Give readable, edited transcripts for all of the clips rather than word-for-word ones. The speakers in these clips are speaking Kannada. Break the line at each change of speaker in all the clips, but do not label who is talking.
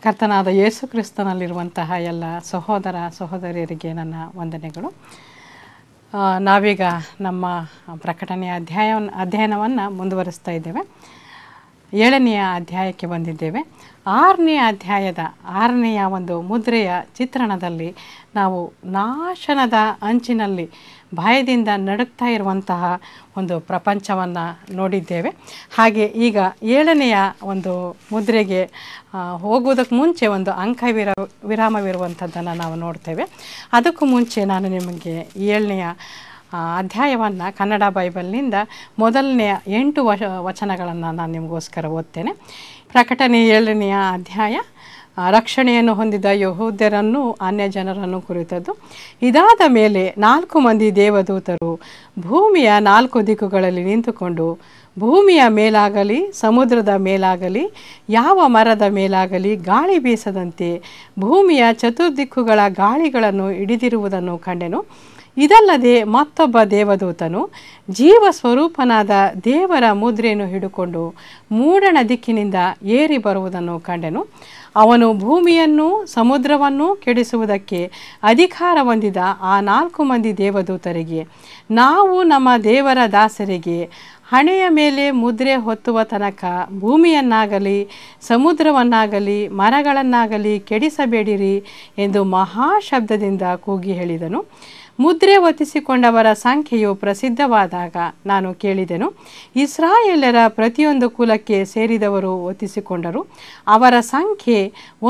ಕರ್ತನಾದ ಯೇಸು ಕ್ರಿಸ್ತನಲ್ಲಿರುವಂತಹ ಎಲ್ಲ ಸಹೋದರ ಸಹೋದರಿಯರಿಗೆ ನನ್ನ ವಂದನೆಗಳು. ನಾವೀಗ ನಮ್ಮ ಪ್ರಕಟಣೆಯ ಅಧ್ಯಯನವನ್ನು ಮುಂದುವರಿಸ್ತಾ ಇದ್ದೇವೆ. 7ನೆಯ ಅಧ್ಯಾಯಕ್ಕೆ ಬಂದಿದ್ದೇವೆ. 6ನೇ ಅಧ್ಯಾಯದ 6ನೆಯ ಒಂದು ಮುದ್ರೆಯ ಚಿತ್ರಣದಲ್ಲಿ ನಾವು ನಾಶನದ ಅಂಚಿನಲ್ಲಿ ಭಯದಿಂದ ನಡುಗ್ತಾ ಇರುವಂತಹ ಒಂದು ಪ್ರಪಂಚವನ್ನು ನೋಡಿದ್ದೇವೆ. ಹಾಗೆ ಈಗ 7ನೆಯ ಒಂದು ಮುದ್ರೆಗೆ ಹೋಗುವುದಕ್ಕೆ ಮುಂಚೆ ಒಂದು ವಿರಾಮವಿರುವಂಥದ್ದನ್ನು ನಾವು ನೋಡ್ತೇವೆ. ಅದಕ್ಕೂ ಮುಂಚೆ ನಾನು ನಿಮಗೆ 7ನೆಯ ಅಧ್ಯಾಯವನ್ನು ಕನ್ನಡ ಬೈಬಲ್ನಿಂದ ಮೊದಲನೆಯ 8 ವಚನಗಳನ್ನು ನಾನು ನಿಮಗೋಸ್ಕರ ಓದ್ತೇನೆ. ಪ್ರಕಟಣೆ 7ನೆಯ ಅಧ್ಯಾಯ ರಕ್ಷಣೆಯನ್ನು ಹೊಂದಿದ ಯಹೂದ್ಯರನ್ನು ಅನ್ಯ ಜನರನ್ನು ಕುರಿತದ್ದು. ಇದಾದ ಮೇಲೆ 4 ಮಂದಿ ದೇವದೂತರು ಭೂಮಿಯ 4 ದಿಕ್ಕುಗಳಲ್ಲಿ ನಿಂತುಕೊಂಡು ಭೂಮಿಯ ಮೇಲಾಗಲಿ ಸಮುದ್ರದ ಮೇಲಾಗಲಿ ಯಾವ ಮರದ ಮೇಲಾಗಲಿ ಗಾಳಿ ಬೀಸದಂತೆ ಭೂಮಿಯ ಚತುರ್ದಿಕ್ಕುಗಳ ಗಾಳಿಗಳನ್ನು ಹಿಡಿದಿರುವುದನ್ನು ಕಂಡೆನು. ಇದಲ್ಲದೆ ಮತ್ತೊಬ್ಬ ದೇವದೂತನು ಜೀವ ಸ್ವರೂಪನಾದ ದೇವರ ಮುದ್ರೆಯನ್ನು ಹಿಡುಕೊಂಡು ಮೂಡಣ ದಿಕ್ಕಿನಿಂದ ಏರಿ ಬರುವುದನ್ನು ಕಂಡೆನು. ಅವನು ಭೂಮಿಯನ್ನು ಸಮುದ್ರವನ್ನು ಕೆಡಿಸುವುದಕ್ಕೆ ಅಧಿಕಾರ ಹೊಂದಿದ ಆ 4 ಮಂದಿ ದೇವದೂತರಿಗೆ, ನಾವು ನಮ್ಮ ದೇವರ ದಾಸರಿಗೆ ಹಣೆಯ ಮೇಲೆ ಮುದ್ರೆ ಹೊತ್ತುವ ತನಕ ಭೂಮಿಯನ್ನಾಗಲಿ ಸಮುದ್ರವನ್ನಾಗಲಿ ಮರಗಳನ್ನಾಗಲಿ ಕೆಡಿಸಬೇಡಿರಿ ಎಂದು ಮಹಾಶಬ್ದದಿಂದ ಕೂಗಿ ಹೇಳಿದನು. ಮುದ್ರೆ ಒತ್ತಿಸಿಕೊಂಡವರ ಸಂಖ್ಯೆಯು ಪ್ರಸಿದ್ಧವಾದಾಗ ನಾನು ಕೇಳಿದೆನು. ಇಸ್ರಾಯೇಲರ ಪ್ರತಿಯೊಂದು ಕುಲಕ್ಕೆ ಸೇರಿದವರು ಒತ್ತಿಸಿಕೊಂಡರು. ಅವರ ಸಂಖ್ಯೆ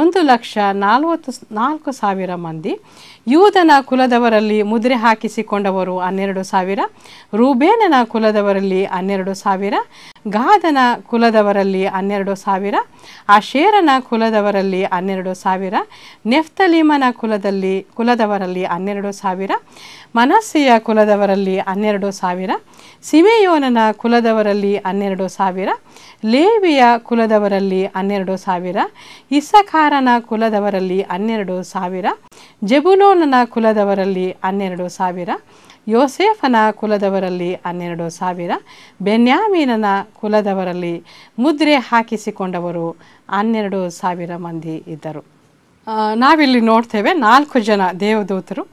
1,44,000 ಮಂದಿ. ಯೂದನ ಕುಲದವರಲ್ಲಿ ಮುದ್ರೆ ಹಾಕಿಸಿಕೊಂಡವರು 12,000, ರೂಬೇನನ ಕುಲದವರಲ್ಲಿ 12,000, ಗಾದನ ಕುಲದವರಲ್ಲಿ 12,000, ಆಶೇರನ ಕುಲದವರಲ್ಲಿ 12,000, ನೆಫ್ತಲಿಮನ ಕುಲದವರಲ್ಲಿ 12,000, ಮನಸ್ಸೆಯ ಕುಲದವರಲ್ಲಿ 12,000, ಸಿಮೆಯೋನನ ಕುಲದವರಲ್ಲಿ 12,000, ಲೇವಿಯ ಕುಲದವರಲ್ಲಿ 12,000, ಇಸ್ಸಾಕಾರನ ಕುಲದವರಲ್ಲಿ 12,000, ಜೆಬುಲೋನನ ಕುಲದವರಲ್ಲಿ 12,000, ಯೋಸೇಫನ ಕುಲದವರಲ್ಲಿ 12,000, ಬೆನ್ಯಾಮೀನನ ಕುಲದವರಲ್ಲಿ ಮುದ್ರೆ ಹಾಕಿಸಿಕೊಂಡವರು 12,000 ಮಂದಿ ಇದ್ದರು. ನಾವಿಲ್ಲಿ ನೋಡ್ತೇವೆ 4 ಜನ ದೇವದೂತರು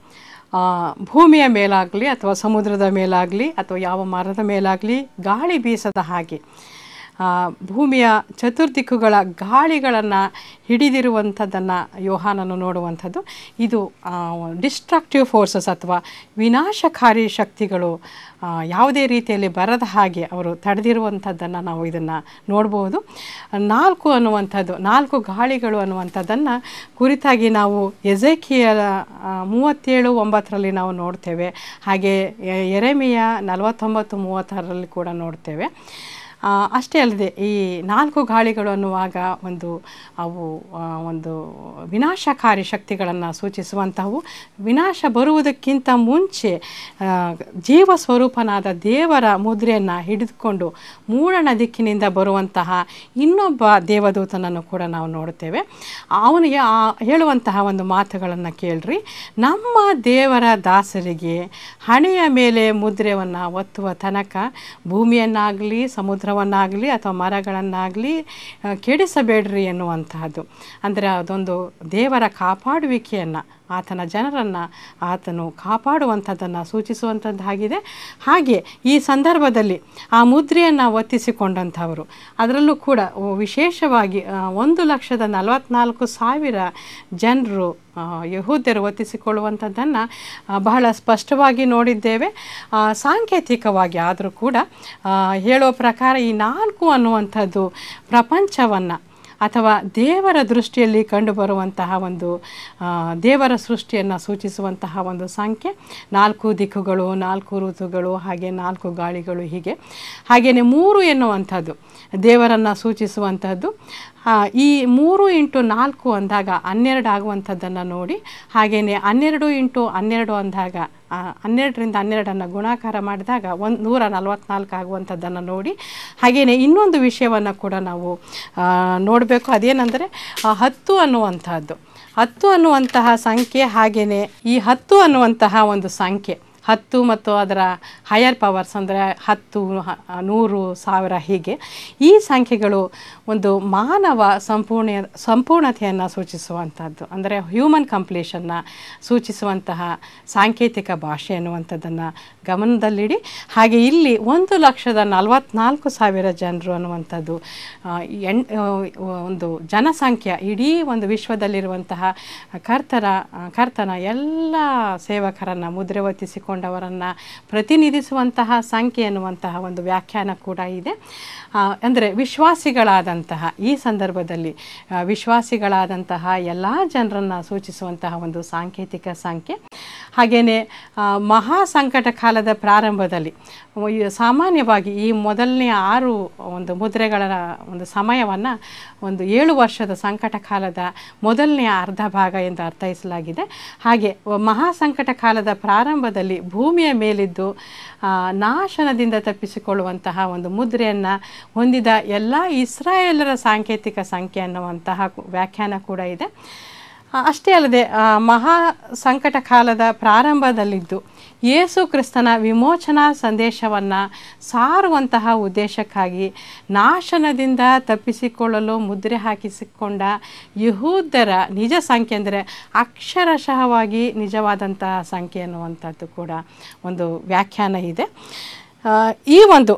ಭೂಮಿಯ ಮೇಲಾಗಲಿ ಅಥವಾ ಸಮುದ್ರದ ಮೇಲಾಗಲಿ ಅಥವಾ ಯಾವ ಮರದ ಮೇಲಾಗಲಿ ಗಾಳಿ ಬೀಸದ ಹಾಗೆ ಭೂಮಿಯ ಚತುರ್ದಿಕ್ಕುಗಳ ಗಾಳಿಗಳನ್ನು ಹಿಡಿದಿರುವಂಥದ್ದನ್ನು ಯೋಹಾನನು ನೋಡುವಂಥದ್ದು. ಇದು ಡಿಸ್ಟ್ರಕ್ಟಿವ್ ಫೋರ್ಸಸ್ ಅಥವಾ ವಿನಾಶಕಾರಿ ಶಕ್ತಿಗಳು ಯಾವುದೇ ರೀತಿಯಲ್ಲಿ ಬರದ ಹಾಗೆ ಅವರು ತಡೆದಿರುವಂಥದ್ದನ್ನು ನಾವು ಇದನ್ನು ನೋಡ್ಬೋದು. 4 ಅನ್ನುವಂಥದ್ದು 4 ಗಾಳಿಗಳು ಅನ್ನುವಂಥದ್ದನ್ನು ಕುರಿತಾಗಿ ನಾವು ಎಜೆಕಿಯಲ 37:9 ನಾವು ನೋಡ್ತೇವೆ. ಹಾಗೆ ಯೆರೆಮೀಯ 49:36 ಕೂಡ ನೋಡ್ತೇವೆ. ಅಷ್ಟೇ ಅಲ್ಲದೆ ಈ 4 ಗಾಳಿಗಳು ಅನ್ನುವಾಗ ಅವು ಒಂದು ವಿನಾಶಕಾರಿ ಶಕ್ತಿಗಳನ್ನು ಸೂಚಿಸುವಂಥವು. ವಿನಾಶ ಬರುವುದಕ್ಕಿಂತ ಮುಂಚೆ ಜೀವ ಸ್ವರೂಪನಾದ ದೇವರ ಮುದ್ರೆಯನ್ನು ಹಿಡಿದುಕೊಂಡು ಮೂಡಣ ದಿಕ್ಕಿನಿಂದ ಬರುವಂತಹ ಇನ್ನೊಬ್ಬ ದೇವದೂತನನ್ನು ಕೂಡ ನಾವು ನೋಡ್ತೇವೆ. ಅವನಿಗೆ ಹೇಳುವಂತಹ ಒಂದು ಮಾತುಗಳನ್ನು ಕೇಳ್ರಿ. ನಮ್ಮ ದೇವರ ದಾಸರಿಗೆ ಹಣೆಯ ಮೇಲೆ ಮುದ್ರೆಯನ್ನು ಒತ್ತುವ ತನಕ ಭೂಮಿಯನ್ನಾಗಲಿ ಸಮುದ್ರವನ್ನಾಗಲಿ ಅಥವಾ ಮರಗಳನ್ನಾಗಲಿ ಕೆಡಿಸಬೇಡ್ರಿ ಎನ್ನುವಂತಹದ್ದು. ಅಂದರೆ ಅದೊಂದು ದೇವರ ಕಾಪಾಡುವಿಕೆಯನ್ನು, ಆತನ ಜನರನ್ನು ಆತನು ಕಾಪಾಡುವಂಥದ್ದನ್ನು ಸೂಚಿಸುವಂಥದ್ದಾಗಿದೆ. ಹಾಗೆ ಈ ಸಂದರ್ಭದಲ್ಲಿ ಆ ಮುದ್ರೆಯನ್ನು ಒತ್ತಿಸಿಕೊಂಡಂಥವರು, ಅದರಲ್ಲೂ ಕೂಡ ವಿಶೇಷವಾಗಿ 1,44,000 ಜನರು ಯಹೂದ್ಯರು ಒತ್ತಿಸಿಕೊಳ್ಳುವಂಥದ್ದನ್ನು ಬಹಳ ಸ್ಪಷ್ಟವಾಗಿ ನೋಡಿದ್ದೇವೆ. ಸಾಂಕೇತಿಕವಾಗಿ ಆದರೂ ಕೂಡ ಹೇಳೋ ಪ್ರಕಾರ ಈ 4 ಅನ್ನುವಂಥದ್ದು ಪ್ರಪಂಚವನ್ನು ಅಥವಾ ದೇವರ ದೃಷ್ಟಿಯಲ್ಲಿ ಕಂಡುಬರುವಂತಹ ಒಂದು ದೇವರ ಸೃಷ್ಟಿಯನ್ನು ಸೂಚಿಸುವಂತಹ ಒಂದು ಸಂಖ್ಯೆ. 4 ದಿಕ್ಕುಗಳು, 4 ಋತುಗಳು, ಹಾಗೆ 4 ಗಾಳಿಗಳು, ಹಾಗೆಯೇ 3 ಎನ್ನುವಂಥದ್ದು ದೇವರನ್ನು ಸೂಚಿಸುವಂಥದ್ದು. ಈ 3 × 4 ಅಂದಾಗ 12 ಆಗುವಂಥದ್ದನ್ನು ನೋಡಿ, ಹಾಗೆಯೇ 12 × 12 ಅಂದಾಗ 12ರಿಂದ 12 ಗುಣಾಕಾರ ಮಾಡಿದಾಗ 144 ಆಗುವಂಥದ್ದನ್ನು ನೋಡಿ, ಹಾಗೆಯೇ ಇನ್ನೊಂದು ವಿಷಯವನ್ನು ಕೂಡ ನಾವು ನೋಡಬೇಕು. ಅದೇನೆಂದರೆ 10 ಅನ್ನುವಂಥದ್ದು, 10 ಅನ್ನುವಂತಹ ಸಂಖ್ಯೆ. ಹಾಗೆಯೇ ಈ 10 ಅನ್ನುವಂತಹ ಒಂದು ಸಂಖ್ಯೆ 10 ಮತ್ತು ಅದರ ಹೈಯರ್ ಪವರ್ಸ್ ಅಂದರೆ 10, 100, 1000 ಹೀಗೆ ಈ ಸಂಖ್ಯೆಗಳು ಒಂದು ಮಾನವ ಸಂಪೂರ್ಣತೆಯನ್ನು ಸೂಚಿಸುವಂಥದ್ದು, ಅಂದರೆ ಹ್ಯೂಮನ್ ಕಂಪ್ಲೀಷನ್ನ ಸೂಚಿಸುವಂತಹ ಸಾಂಕೇತಿಕ ಭಾಷೆ ಅನ್ನುವಂಥದ್ದನ್ನು ಗಮನದಲ್ಲಿಡಿ. ಹಾಗೆ ಇಲ್ಲಿ 1,44,000 ಜನರು ಅನ್ನುವಂಥದ್ದು ಒಂದು ಜನಸಂಖ್ಯೆ ಇಡೀ ಒಂದು ವಿಶ್ವದಲ್ಲಿರುವಂತಹ ಕರ್ತನ ಎಲ್ಲ ಸೇವಕರನ್ನು ಮುದ್ರೆ ಒತ್ತಿಸಿಕೊಂಡವರನ್ನು ಪ್ರತಿನಿಧಿಸುವಂತಹ ಸಂಖ್ಯೆ ಎನ್ನುವಂತಹ ಒಂದು ವ್ಯಾಖ್ಯಾನ ಕೂಡ ಇದೆ. ಅಂದರೆ ವಿಶ್ವಾಸಿಗಳಾದಂತಹ ಈ ಸಂದರ್ಭದಲ್ಲಿ ವಿಶ್ವಾಸಿಗಳಾದಂತಹ ಎಲ್ಲ ಜನರನ್ನು ಸೂಚಿಸುವಂತಹ ಒಂದು ಸಾಂಕೇತಿಕ ಸಂಖ್ಯೆ. ಹಾಗೆಯೇ ಮಹಾ ಸಂಕಟ ಕಾಲದ ಪ್ರಾರಂಭದಲ್ಲಿ ಸಾಮಾನ್ಯವಾಗಿ ಈ ಮೊದಲನೇ 6 ಒಂದು ಮುದ್ರೆಗಳ ಒಂದು ಸಮಯವನ್ನು ಒಂದು 7 ವರ್ಷದ ಸಂಕಟ ಕಾಲದ ಮೊದಲನೆಯ ಅರ್ಧ ಭಾಗ ಎಂದು ಅರ್ಥೈಸಲಾಗಿದೆ. ಹಾಗೆ ಮಹಾ ಸಂಕಟ ಕಾಲದ ಪ್ರಾರಂಭದಲ್ಲಿ ಭೂಮಿಯ ಮೇಲಿದ್ದು ನಾಶನದಿಂದ ತಪ್ಪಿಸಿಕೊಳ್ಳುವಂತಹ ಒಂದು ಮುದ್ರೆಯನ್ನು ಹೊಂದಿದ ಎಲ್ಲ ಇಸ್ರಾಯೇಲರ ಸಾಂಕೇತಿಕ ಸಂಖ್ಯೆ ಅನ್ನುವಂತಹ ವ್ಯಾಖ್ಯಾನ ಕೂಡ ಇದೆ. ಅಷ್ಟೇ ಅಲ್ಲದೆ ಮಹಾ ಸಂಕಟ ಕಾಲದ ಪ್ರಾರಂಭದಲ್ಲಿದ್ದು ಯೇಸು ಕ್ರಿಸ್ತನ ವಿಮೋಚನಾ ಸಂದೇಶವನ್ನು ಸಾರುವಂತಹ ಉದ್ದೇಶಕ್ಕಾಗಿ ನಾಶನದಿಂದ ತಪ್ಪಿಸಿಕೊಳ್ಳಲು ಮುದ್ರೆ ಹಾಕಿಸಿಕೊಂಡ ಯಹೂದ್ಯರ ನಿಜ ಸಂಖ್ಯೆ ಅಂದರೆ ಅಕ್ಷರಶಃವಾಗಿ ನಿಜವಾದಂತಹ ಸಂಖ್ಯೆ ಅನ್ನುವಂಥದ್ದು ಕೂಡ ಒಂದು ವ್ಯಾಖ್ಯಾನ ಇದೆ. ಈ ಒಂದು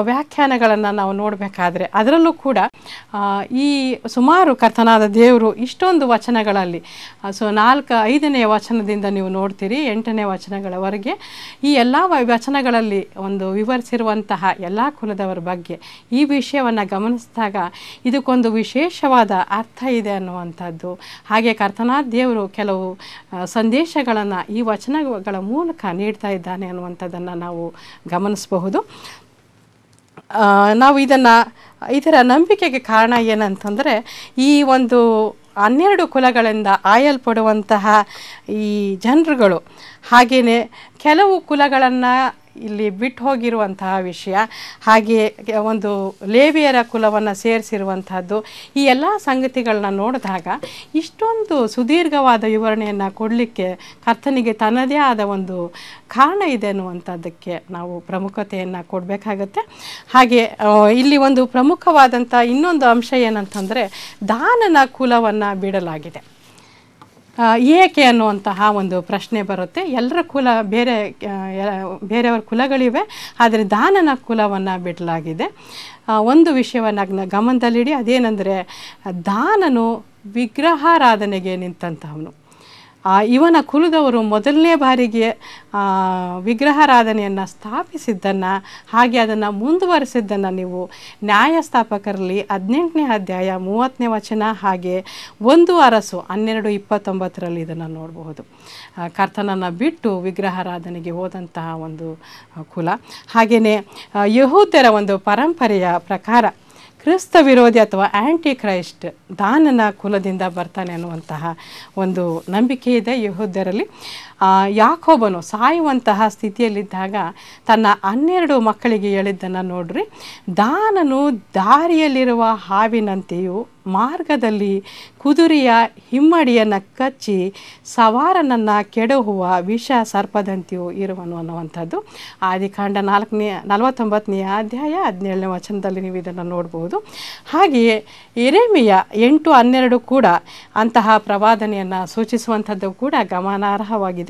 ವ್ಯಾಖ್ಯಾನಗಳನ್ನು ನಾವು ನೋಡಬೇಕಾದ್ರೆ ಅದರಲ್ಲೂ ಕೂಡ ಈ ಸುಮಾರು ಕರ್ತನಾದ ದೇವರು ಇಷ್ಟೊಂದು ವಚನಗಳಲ್ಲಿ 4-5ನೇ ವಚನದಿಂದ ನೀವು ನೋಡ್ತೀರಿ 8ನೇ ವಚನಗಳವರೆಗೆ ಈ ಎಲ್ಲ ವಚನಗಳಲ್ಲಿ ಒಂದು ವಿವರಿಸಿರುವಂತಹ ಎಲ್ಲ ಕುಲದವರ ಬಗ್ಗೆ ಈ ವಿಷಯವನ್ನು ಗಮನಿಸಿದಾಗ ಇದಕ್ಕೊಂದು ವಿಶೇಷವಾದ ಅರ್ಥ ಇದೆ ಅನ್ನುವಂಥದ್ದು. ಹಾಗೆ ಕರ್ತನಾದ ದೇವರು ಕೆಲವು ಸಂದೇಶಗಳನ್ನು ಈ ವಚನಗಳ ಮೂಲಕ ನೀಡ್ತಾ ಇದ್ದಾನೆ ಅನ್ನುವಂಥದ್ದನ್ನು ನಾವು ಗಮನಿಸಬಹುದು. ನಾವು ಇದರ ನಂಬಿಕೆಗೆ ಕಾರಣ ಏನಂತಂದರೆ ಈ ಒಂದು 12 ಕುಲಗಳಿಂದ ಆಯಲ್ಪಡುವಂತಹ ಈ ಜನರುಗಳು ಹಾಗೆಯೇ ಕೆಲವು ಕುಲಗಳನ್ನು ಇಲ್ಲಿ ಬಿಟ್ಟು ಹೋಗಿರುವಂತಹ ವಿಷಯ, ಹಾಗೆ ಒಂದು ಲೇವಿಯರ ಕುಲವನ್ನು ಸೇರಿಸಿರುವಂತಹದ್ದು, ಈ ಎಲ್ಲ ಸಂಗತಿಗಳನ್ನ ನೋಡಿದಾಗ ಇಷ್ಟೊಂದು ಸುದೀರ್ಘವಾದ ವಿವರಣೆಯನ್ನು ಕೊಡಲಿಕ್ಕೆ ಕರ್ತನಿಗೆ ತನ್ನದೇ ಆದ ಒಂದು ಕಾರಣ ಇದೆ ಅನ್ನುವಂಥದ್ದಕ್ಕೆ ನಾವು ಪ್ರಮುಖತೆಯನ್ನು ಕೊಡಬೇಕಾಗತ್ತೆ. ಹಾಗೆ ಇಲ್ಲಿ ಒಂದು ಪ್ರಮುಖವಾದಂಥ ಇನ್ನೊಂದು ಅಂಶ ಏನಂತಂದರೆ ದಾನನ ಕುಲವನ್ನು ಬಿಡಲಾಗಿದೆ. ಏಕೆ ಅನ್ನುವಂತಹ ಒಂದು ಪ್ರಶ್ನೆ ಬರುತ್ತೆ. ಎಲ್ಲರ ಕುಲ ಬೇರೆಯವರ ಕುಲಗಳಿವೆ, ಆದರೆ ದಾನನ ಕುಲವನ್ನು ಬಿಡಲಾಗಿದೆ. ಒಂದು ವಿಷಯವನ್ನು ಗಮನದಲ್ಲಿಡಿ, ಅದೇನೆಂದರೆ ದಾನನು ವಿಗ್ರಹಾರಾಧನೆಗೆ ನಿಂತಂತಹವನು. ಇವನ ಕುಲದವರು ಮೊದಲನೇ ಬಾರಿಗೆ ವಿಗ್ರಹಾರಾಧನೆಯನ್ನು ಸ್ಥಾಪಿಸಿದ್ದನ್ನು ಹಾಗೆ ಅದನ್ನು ಮುಂದುವರಿಸಿದ್ದನ್ನು ನೀವು ನ್ಯಾಯಸ್ಥಾಪಕರಲ್ಲಿ 18ನೇ ಅಧ್ಯಾಯ 30ನೇ ವಚನ ಹಾಗೆ 1 ಅರಸು 12:29 ಇದನ್ನು ನೋಡಬಹುದು. ಕರ್ತನನ್ನು ಬಿಟ್ಟು ವಿಗ್ರಹಾರಾಧನೆಗೆ ಹೋದಂತಹ ಒಂದು ಕುಲ. ಹಾಗೆಯೇ ಯಹೂದ್ಯರ ಒಂದು ಪರಂಪರೆಯ ಪ್ರಕಾರ ಕ್ರಿಸ್ತ ವಿರೋಧಿ ಅಥವಾ ಆ್ಯಂಟಿ ಕ್ರೈಸ್ಟ್ ದಾನನ ಕುಲದಿಂದ ಬರ್ತಾನೆ ಅನ್ನುವಂತಹ ಒಂದು ನಂಬಿಕೆ ಇದೆ ಯಹೂದ್ಯರಲ್ಲಿ. ಯಾಕೋಬನು ಸಾಯುವಂತಹ ಸ್ಥಿತಿಯಲ್ಲಿದ್ದಾಗ ತನ್ನ 12 ಮಕ್ಕಳಿಗೆ ಹೇಳಿದ್ದನ್ನು ನೋಡ್ರಿ, ದಾನನು ದಾರಿಯಲ್ಲಿರುವ ಹಾವಿನಂತೆಯೂ ಮಾರ್ಗದಲ್ಲಿ ಕುದುರೆಯ ಹಿಮ್ಮಡಿಯನ್ನು ಕಚ್ಚಿ ಸವಾರನನ್ನು ಕೆಡಹುವ ವಿಷ ಸರ್ಪದಂತೆಯೂ ಇರುವನು ಅನ್ನುವಂಥದ್ದು ಆದಿಕಾಂಡ 49ನೇ ಅಧ್ಯಾಯ 17ನೇ ವಚನದಲ್ಲಿ ನೀವು ಇದನ್ನು ನೋಡ್ಬೋದು. ಹಾಗೆಯೇ ಯೆರೆಮೀಯ 8:12 ಕೂಡ ಅಂತಹ ಪ್ರವಾದನೆಯನ್ನು ಸೂಚಿಸುವಂಥದ್ದು ಕೂಡ ಗಮನಾರ್ಹವಾಗಿದೆ.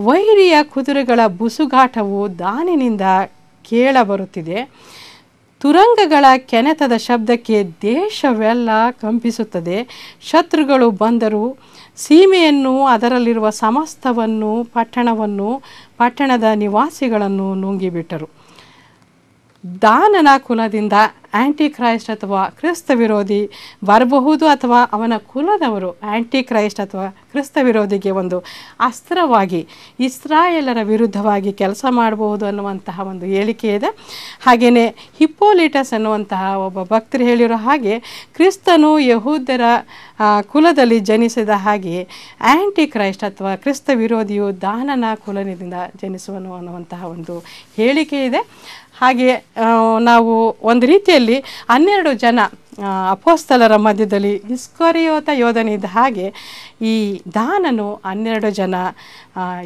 ವೈರಿಯ ಕುದುರೆಗಳ ಬುಸುಗಾಟವು ದಾನಿನಿಂದ ಕೇಳಬರುತ್ತಿದೆ, ತುರಂಗಗಳ ಕೆನೆತದ ಶಬ್ದಕ್ಕೆ ದೇಶವೆಲ್ಲ ಕಂಪಿಸುತ್ತದೆ. ಶತ್ರುಗಳು ಬಂದರು, ಸೀಮೆಯನ್ನು ಅದರಲ್ಲಿರುವ ಸಮಸ್ತವನ್ನು ಪಟ್ಟಣದ ನಿವಾಸಿಗಳನ್ನು ನುಂಗಿಬಿಟ್ಟರು. ದಾನನ ಕುಲದಿಂದ ಆ್ಯಂಟಿ ಕ್ರೈಸ್ಟ್ ಅಥವಾ ಕ್ರಿಸ್ತ ವಿರೋಧಿ ಬರಬಹುದು, ಅಥವಾ ಅವನ ಕುಲದವರು ಆ್ಯಂಟಿ ಕ್ರೈಸ್ಟ್ ಅಥವಾ ಕ್ರಿಸ್ತ ವಿರೋಧಿಗೆ ಒಂದು ಅಸ್ತ್ರವಾಗಿ ಇಸ್ರಾಯೇಲರ ವಿರುದ್ಧವಾಗಿ ಕೆಲಸ ಮಾಡಬಹುದು ಅನ್ನುವಂತಹ ಒಂದು ಹೇಳಿಕೆ ಇದೆ. ಹಾಗೆಯೇ ಹಿಪ್ಪೋಲಿಟಸ್ ಅನ್ನುವಂತಹ ಒಬ್ಬ ಭಕ್ತರು ಹೇಳಿರೋ ಹಾಗೆ ಕ್ರಿಸ್ತನು ಯಹೂದ್ಯರ ಕುಲದಲ್ಲಿ ಜನಿಸಿದ ಹಾಗೆ ಆ್ಯಂಟಿ ಕ್ರೈಸ್ಟ್ ಅಥವಾ ಕ್ರಿಸ್ತ ವಿರೋಧಿಯು ದಾನನ ಕುಲದಿಂದ ಜನಿಸುವನು ಅನ್ನುವಂತಹ ಒಂದು ಹೇಳಿಕೆ ಇದೆ. ಹಾಗೆ ನಾವು ಒಂದು ರೀತಿಯಲ್ಲಿ 12 ಜನ ಅಪೊಸ್ತಲರ ಮಧ್ಯದಲ್ಲಿ ಇಸ್ಕರಿಯೋತ ಯೋಧನಿದ್ದ ಹಾಗೆ ಈ ದಾನನು 12 ಜನ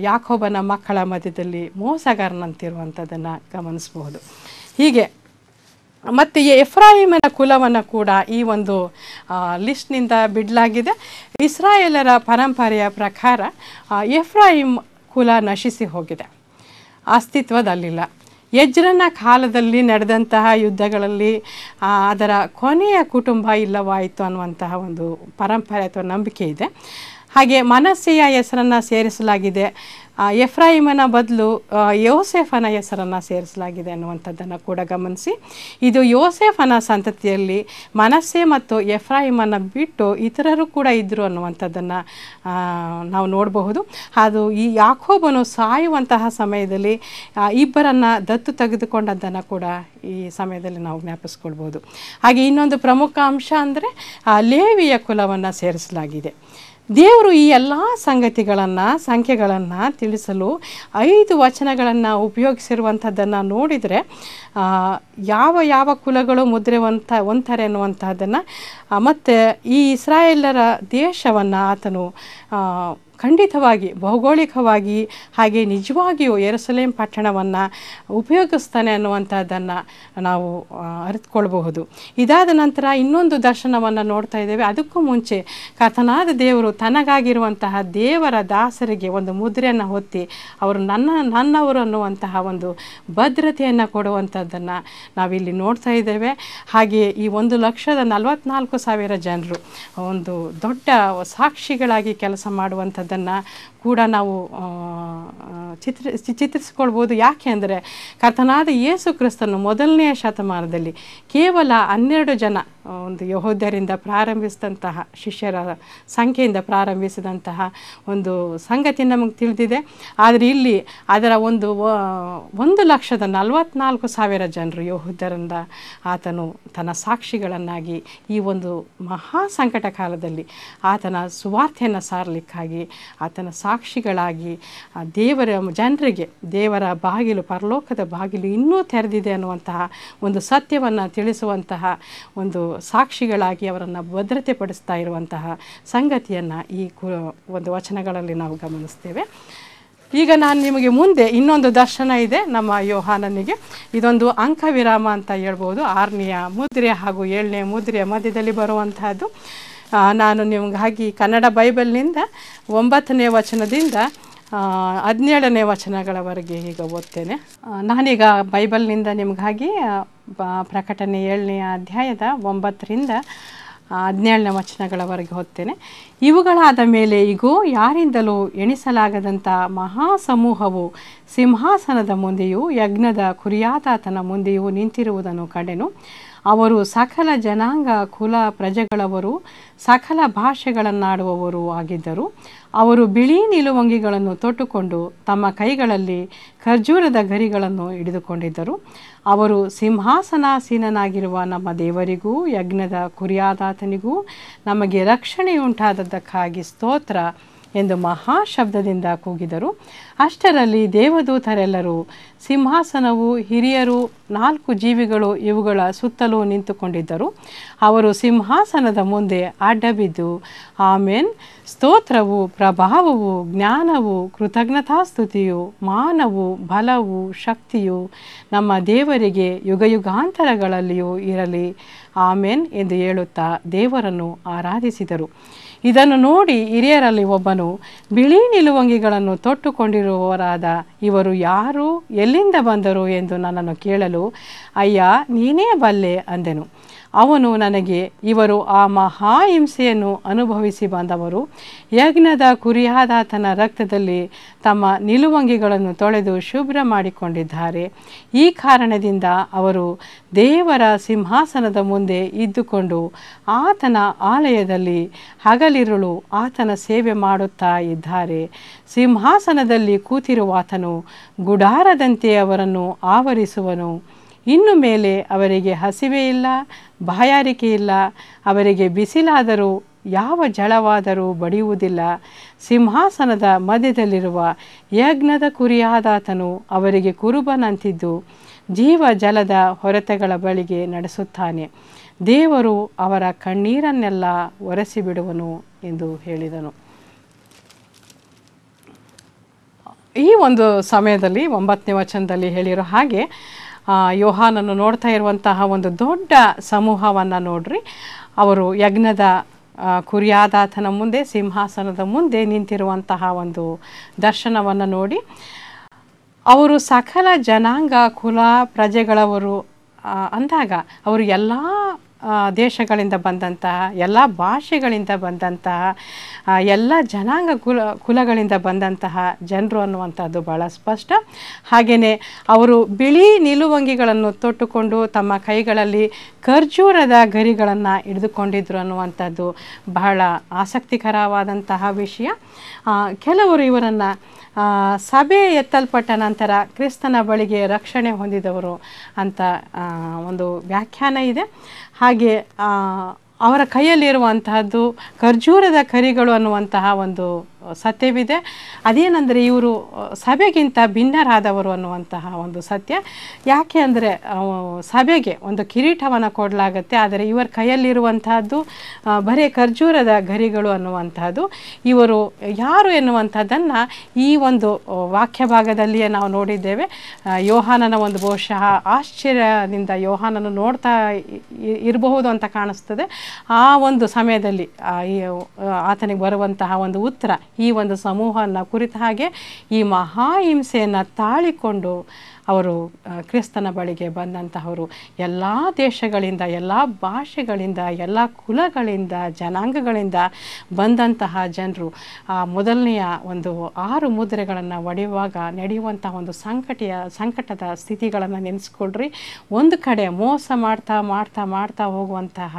ಯಾಕೋಬನ ಮಕ್ಕಳ ಮಧ್ಯದಲ್ಲಿ ಮೋಸಗಾರನಂತಿರುವಂಥದ್ದನ್ನು ಗಮನಿಸಬಹುದು. ಹೀಗೆ ಮತ್ತು ಎಫ್ರಾಯಿಮನ ಕುಲವನ್ನು ಕೂಡ ಈ ಒಂದು ಲಿಸ್ಟ್ನಿಂದ ಬಿಡಲಾಗಿದೆ. ಇಸ್ರಾಯೇಲರ ಪರಂಪರೆಯ ಪ್ರಕಾರ ಎಫ್ರಾಯಿಮ್ ಕುಲ ನಶಿಸಿ ಹೋಗಿದೆ, ಅಸ್ತಿತ್ವದಲ್ಲಿಲ್ಲ. ಎಜ್ರನ ಕಾಲದಲ್ಲಿ ನಡೆದಂತಹ ಯುದ್ಧಗಳಲ್ಲಿ ಅದರ ಕೊನೆಯ ಕುಟುಂಬ ಇಲ್ಲವಾಯಿತು ಅನ್ನುವಂತಹ ಒಂದು ಪರಂಪರೆ ಅಥವಾ ನಂಬಿಕೆ ಇದೆ. ಹಾಗೆ ಮನಸ್ಸೆಯ ಹೆಸರನ್ನು ಸೇರಿಸಲಾಗಿದೆ, ಎಫ್ರಾಯಿಮನ ಬದಲು ಯೋಸೇಫನ ಹೆಸರನ್ನು ಸೇರಿಸಲಾಗಿದೆ ಅನ್ನುವಂಥದ್ದನ್ನು ಕೂಡ ಗಮನಿಸಿ. ಇದು ಯೋಸೇಫನ ಸಂತತಿಯಲ್ಲಿ ಮನಸ್ಸೆ ಮತ್ತು ಎಫ್ರಾಯಿಮನ ಬಿಟ್ಟು ಇತರರು ಕೂಡ ಇದ್ದರು ಅನ್ನುವಂಥದ್ದನ್ನು ನಾವು ನೋಡಬಹುದು. ಅದು ಈ ಯಾಕೋಬನು ಸಾಯುವಂತಹ ಸಮಯದಲ್ಲಿ ಇಬ್ಬರನ್ನು ದತ್ತು ತೆಗೆದುಕೊಂಡದ್ದನ್ನು ಕೂಡ ಈ ಸಮಯದಲ್ಲಿ ನಾವು ಜ್ಞಾಪಿಸ್ಕೊಳ್ಬೋದು. ಹಾಗೆ ಇನ್ನೊಂದು ಪ್ರಮುಖ ಅಂಶ ಅಂದರೆ ಲೇವಿಯ ಕುಲವನ್ನು ಸೇರಿಸಲಾಗಿದೆ. ದೇವರು ಈ ಎಲ್ಲ ಸಂಖ್ಯೆಗಳನ್ನು ತಿಳಿಸಲು 5 ವಚನಗಳನ್ನು ಉಪಯೋಗಿಸಿರುವಂಥದ್ದನ್ನು ನೋಡಿದರೆ ಯಾವ ಕುಲಗಳು ಮುದ್ರೆ ಒಂತಾರೆ ಅನ್ನುವಂಥದ್ದನ್ನು ಮತ್ತು ಈ ಇಸ್ರಾಯೇಲರ ದೇಶವನ್ನು ಆತನು ಖಂಡಿತವಾಗಿ ಭೌಗೋಳಿಕವಾಗಿ ಹಾಗೆ ನಿಜವಾಗಿಯೂ ಯೆರೂಸಲೇಮ್ ಪಟ್ಟಣವನ್ನು ಉಪಯೋಗಿಸ್ತಾನೆ ಅನ್ನುವಂಥದ್ದನ್ನು ನಾವು ಅರಿತುಕೊಳ್ಬಹುದು. ಇದಾದ ನಂತರ ಇನ್ನೊಂದು ದರ್ಶನವನ್ನು ನೋಡ್ತಾ ಇದ್ದೇವೆ. ಅದಕ್ಕೂ ಮುಂಚೆ ಕರ್ತನಾದ ದೇವರು ತನಗಾಗಿರುವಂತಹ ದೇವರ ದಾಸರಿಗೆ ಒಂದು ಮುದ್ರೆಯನ್ನು ಹೊತ್ತಿ ಅವರು ನನ್ನವರು ಅನ್ನುವಂತಹ ಒಂದು ಭದ್ರತೆಯನ್ನು ಕೊಡುವಂಥದ್ದನ್ನು ನಾವಿಲ್ಲಿ ನೋಡ್ತಾ ಇದ್ದೇವೆ. ಹಾಗೆ ಈ 1,44,000 ಜನರು ಒಂದು ದೊಡ್ಡ ಸಾಕ್ಷಿಗಳಾಗಿ ಕೆಲಸ ಮಾಡುವಂಥದ್ದು ಕೂಡ ನಾವು ಚಿತ್ರಿಸಿಕೊಳ್ಬೋದು. ಯಾಕೆ ಅಂದರೆ ಕರ್ತನಾದ ಯೇಸು ಕ್ರಿಸ್ತನು ಮೊದಲನೆಯ ಶತಮಾನದಲ್ಲಿ ಕೇವಲ 12 ಜನ ಒಂದು ಯೆಹೂದ್ಯರಿಂದ ಪ್ರಾರಂಭಿಸಿದಂತಹ ಶಿಷ್ಯರ ಸಂಖ್ಯೆಯಿಂದ ಪ್ರಾರಂಭಿಸಿದಂತಹ ಒಂದು ಸಂಗತಿ ನಮಗೆ ತಿಳಿದಿದೆ. ಆದರೆ ಇಲ್ಲಿ ಅದರ 1,44,000 ಜನರು ಯೆಹೂದ್ಯರಿಂದ ಆತನು ತನ್ನ ಸಾಕ್ಷಿಗಳನ್ನಾಗಿ ಈ ಒಂದು ಮಹಾ ಸಂಕಟ ಕಾಲದಲ್ಲಿ ಆತನ ಸುವಾರ್ತೆಯನ್ನು ಸಾರಲಿಕ್ಕಾಗಿ ಆತನ ಸಾಕ್ಷಿಗಳಾಗಿ ದೇವರ ಜನರಿಗೆ ದೇವರ ಬಾಗಿಲು ಪರಲೋಕದ ಬಾಗಿಲು ಇನ್ನೂ ತೆರೆದಿದೆ ಅನ್ನುವಂತಹ ಒಂದು ಸತ್ಯವನ್ನು ತಿಳಿಸುವಂತಹ ಒಂದು ಸಾಕ್ಷಿಗಳಾಗಿ ಅವರನ್ನು ಭದ್ರತೆ ಪಡಿಸ್ತಾ ಇರುವಂತಹ ಸಂಗತಿಯನ್ನು ಈ ಒಂದು ವಚನಗಳಲ್ಲಿ ನಾವು ಗಮನಿಸ್ತೇವೆ. ಈಗ ನಾನು ನಿಮಗೆ ಮುಂದೆ ಇನ್ನೊಂದು ದರ್ಶನ ಇದೆ ನಮ್ಮ ಯೋಹಾನನಿಗೆ. ಇದೊಂದು ಅಂಕವಿರಾಮ ಅಂತ ಹೇಳ್ಬೋದು. 6ನೆಯ ಮುದ್ರೆ ಹಾಗೂ 7ನೇ ಮುದ್ರೆಯ ಮಧ್ಯದಲ್ಲಿ ಬರುವಂತಹದ್ದು. ನಾನು ನಿಮಗಾಗಿ ಕನ್ನಡ ಬೈಬಲ್ನಿಂದ 9ನೇ ವಚನದಿಂದ 17ನೇ ವಚನಗಳವರೆಗೆ ಈಗ ಓದ್ತೇನೆ. ನಾನೀಗ ಬೈಬಲ್ನಿಂದ ನಿಮಗಾಗಿ ಪ್ರಕಟಣೆ 7ನೇ ಅಧ್ಯಾಯದ 9ರಿಂದ 17ನೇ ವಚನಗಳವರೆಗೆ ಓದ್ತೇನೆ. ಇವುಗಳಾದ ಮೇಲೆ ಇಗೋ, ಯಾರಿಂದಲೂ ಎಣಿಸಲಾಗದಂಥ ಮಹಾ ಸಮೂಹವು ಸಿಂಹಾಸನದ ಮುಂದೆಯೂ ಯಜ್ಞದ ಕುರಿಯಾದಾತನ ಮುಂದೆಯೂ ನಿಂತಿರುವುದನ್ನು ಕಂಡೆನು. ಅವರು ಸಕಲ ಜನಾಂಗ ಕುಲ ಪ್ರಜೆಗಳವರು, ಸಕಲ ಭಾಷೆಗಳನ್ನಾಡುವವರು ಆಗಿದ್ದರು. ಅವರು ಬಿಳಿ ನಿಲುವಂಗಿಗಳನ್ನು ತೊಟ್ಟುಕೊಂಡು ತಮ್ಮ ಕೈಗಳಲ್ಲಿ ಖರ್ಜೂರದ ಗರಿಗಳನ್ನು ಹಿಡಿದುಕೊಂಡಿದ್ದರು. ಅವರು ಸಿಂಹಾಸನಾಸೀನನಾಗಿರುವ ನಮ್ಮ ದೇವರಿಗೂ ಯಜ್ಞದ ಕುರಿಯಾದಾತನಿಗೂ ನಮಗೆ ರಕ್ಷಣೆಯುಂಟಾದದ್ದಕ್ಕಾಗಿ ಸ್ತೋತ್ರ ಎಂದು ಮಹಾಶಬ್ದದಿಂದ ಕೂಗಿದರು. ಅಷ್ಟರಲ್ಲಿ ದೇವದೂತರೆಲ್ಲರೂ, ಸಿಂಹಾಸನವು, ಹಿರಿಯರು, 4 ಜೀವಿಗಳು ಇವುಗಳ ಸುತ್ತಲೂ ನಿಂತುಕೊಂಡಿದ್ದರು. ಅವರು ಸಿಂಹಾಸನದ ಮುಂದೆ ಅಡ್ಡಬಿದ್ದು, ಆಮೇನ್, ಸ್ತೋತ್ರವು, ಪ್ರಭಾವವು, ಜ್ಞಾನವು, ಕೃತಜ್ಞತಾಸ್ತುತಿಯು, ಮಾನವು, ಬಲವು, ಶಕ್ತಿಯು ನಮ್ಮ ದೇವರಿಗೆ ಯುಗಯುಗಾಂತರಗಳಲ್ಲಿಯೂ ಇರಲಿ, ಆಮೇನ್ ಎಂದು ಹೇಳುತ್ತಾ ದೇವರನ್ನು ಆರಾಧಿಸಿದರು. ಇದನ್ನು ನೋಡಿ ಹಿರಿಯರಲ್ಲಿ ಒಬ್ಬನು, ಬಿಳಿ ನಿಲುವಂಗಿಗಳನ್ನು ತೊಟ್ಟುಕೊಂಡಿರುವವರಾದ ಇವರು ಯಾರು, ಎಲ್ಲಿಂದ ಬಂದರು ಎಂದು ನನ್ನನ್ನು ಕೇಳಲು, ಅಯ್ಯ, ನೀನೇ ಬಲ್ಲೆ ಅಂದೆನು. ಅವನು ನನಗೆ, ಇವರು ಆ ಮಹಾಹಿಂಸೆಯನ್ನು ಅನುಭವಿಸಿ ಬಂದವರು, ಯಜ್ಞದ ಕುರಿಯಾದಾತನ ರಕ್ತದಲ್ಲಿ ತಮ್ಮ ನಿಲುವಂಗಿಗಳನ್ನು ತೊಳೆದು ಶುಭ್ರ ಮಾಡಿಕೊಂಡಿದ್ದಾರೆ. ಈ ಕಾರಣದಿಂದ ಅವರು ದೇವರ ಸಿಂಹಾಸನದ ಮುಂದೆ ಇದ್ದುಕೊಂಡು ಆತನ ಆಲಯದಲ್ಲಿ ಹಗಲಿರುಳು ಆತನ ಸೇವೆ ಮಾಡುತ್ತಾ ಇದ್ದಾರೆ. ಸಿಂಹಾಸನದಲ್ಲಿ ಕೂತಿರುವಾತನು ಗುಡಾರದಂತೆ ಅವರನ್ನು ಆವರಿಸುವನು. ಇನ್ನು ಮೇಲೆ ಅವರಿಗೆ ಹಸಿವೆ ಇಲ್ಲ, ಬಾಯಾರಿಕೆ ಇಲ್ಲ. ಅವರಿಗೆ ಬಿಸಿಲಾದರೂ ಯಾವ ಜಳವಾದರೂ ಬಡಿಯುವುದಿಲ್ಲ. ಸಿಂಹಾಸನದ ಮಧ್ಯದಲ್ಲಿರುವ ಯಜ್ಞದ ಕುರಿಯಾದಾತನು ಅವರಿಗೆ ಕುರುಬನಂತಿದ್ದು ಜೀವ ಜಲದ ಹೊರತೆಗಳ ಬಳಿಗೆ ನಡೆಸುತ್ತಾನೆ. ದೇವರು ಅವರ ಕಣ್ಣೀರನ್ನೆಲ್ಲ ಒರೆಸಿಬಿಡುವನು ಎಂದು ಹೇಳಿದನು. ಈ ಒಂದು ಸಮಯದಲ್ಲಿ 9ನೇ ವಚನದಲ್ಲಿ ಹೇಳಿರೋ ಹಾಗೆ ಯೋಹಾನನ್ನು ನೋಡ್ತಾ ಇರುವಂತಹ ಒಂದು ದೊಡ್ಡ ಸಮೂಹವನ್ನು ನೋಡ್ರಿ. ಅವರು ಯಜ್ಞದ ಕುರಿಯಾದಾತನ ಮುಂದೆ, ಸಿಂಹಾಸನದ ಮುಂದೆ ನಿಂತಿರುವಂತಹ ಒಂದು ದರ್ಶನವನ್ನು ನೋಡಿ, ಅವರು ಸಕಲ ಜನಾಂಗ ಕುಲ ಪ್ರಜೆಗಳವರು ಅಂದಾಗ ಅವರು ಎಲ್ಲ ದೇಶಗಳಿಂದ ಬಂದಂತಹ, ಎಲ್ಲ ಭಾಷೆಗಳಿಂದ ಬಂದಂತಹ, ಎಲ್ಲ ಜನಾಂಗ ಕುಲಗಳಿಂದ ಬಂದಂತಹ ಜನರು ಅನ್ನುವಂಥದ್ದು ಭಾಳ ಸ್ಪಷ್ಟ. ಹಾಗೆಯೇ ಅವರು ಬಿಳಿ ನಿಲುವಂಗಿಗಳನ್ನು ತೊಟ್ಟುಕೊಂಡು ತಮ್ಮ ಕೈಗಳಲ್ಲಿ ಖರ್ಜೂರದ ಗರಿಗಳನ್ನು ಹಿಡಿದುಕೊಂಡಿದ್ರು ಅನ್ನುವಂಥದ್ದು ಬಹಳ ಆಸಕ್ತಿಕರವಾದಂತಹ ವಿಷಯ. ಕೆಲವರು ಇವರನ್ನು ಸಭೆ ಎತ್ತಲ್ಪಟ್ಟ ನಂತರ ಕ್ರಿಸ್ತನ ಬಳಿಗೆ ರಕ್ಷಣೆ ಹೊಂದಿದವರು ಅಂತ ಒಂದು ವ್ಯಾಖ್ಯಾನ ಇದೆ. ಹಾಗೆ ಅವರ ಕೈಯಲ್ಲಿರುವಂತಹದ್ದು ಖರ್ಜೂರದ ಕರಿಗಳು ಅನ್ನುವಂತಹ ಒಂದು ಸತ್ಯವಿದೆ. ಅದೇನೆಂದರೆ ಇವರು ಸಭೆಗಿಂತ ಭಿನ್ನರಾದವರು ಅನ್ನುವಂತಹ ಒಂದು ಸತ್ಯ. ಯಾಕೆ ಅಂದರೆ ಸಭೆಗೆ ಒಂದು ಕಿರೀಟವನ್ನು ಕೊಡಲಾಗುತ್ತೆ, ಆದರೆ ಇವರ ಕೈಯಲ್ಲಿರುವಂತಹದ್ದು ಬರೀ ಖರ್ಜೂರದ ಗರಿಗಳು ಅನ್ನುವಂತಹದ್ದು. ಇವರು ಯಾರು ಎನ್ನುವಂಥದ್ದನ್ನು ಈ ಒಂದು ವಾಕ್ಯ ಭಾಗದಲ್ಲಿಯೇ ನಾವು ನೋಡಿದ್ದೇವೆ. ಯೋಹಾನನ ಒಂದು ಬಹುಶಃ ಆಶ್ಚರ್ಯದಿಂದ ಯೋಹಾನನು ನೋಡ್ತಾ ಇರಬಹುದು ಅಂತ ಕಾಣಿಸ್ತದೆ. ಆ ಒಂದು ಸಮಯದಲ್ಲಿ ಆತನಿಗೆ ಬರುವಂತಹ ಒಂದು ಉತ್ತರ ಈ ಒಂದು ಸಮೂಹನ ಕುರಿತ ಹಾಗೆ ಈ ಮಹಾಹಿಂಸೆಯನ್ನು ತಾಳಿಕೊಂಡು ಅವರು ಕ್ರಿಸ್ತನ ಬಳಿಗೆ ಬಂದಂತಹವರು ಎಲ್ಲ ದೇಶಗಳಿಂದ, ಎಲ್ಲ ಭಾಷೆಗಳಿಂದ, ಎಲ್ಲ ಕುಲಗಳಿಂದ, ಜನಾಂಗಗಳಿಂದ ಬಂದಂತಹ ಜನರು ಮೊದಲನೆಯ ಒಂದು 6 ಮುದ್ರೆಗಳನ್ನು ಒಡೆಯುವಾಗ ನಡೆಯುವಂತಹ ಒಂದು ಸಂಕಟದ ಸ್ಥಿತಿಗಳನ್ನು ನೆನೆಸ್ಕೊಳ್ರಿ. ಒಂದು ಕಡೆ ಮೋಸ ಮಾಡ್ತಾ ಮಾಡ್ತಾ ಮಾಡ್ತಾ ಹೋಗುವಂತಹ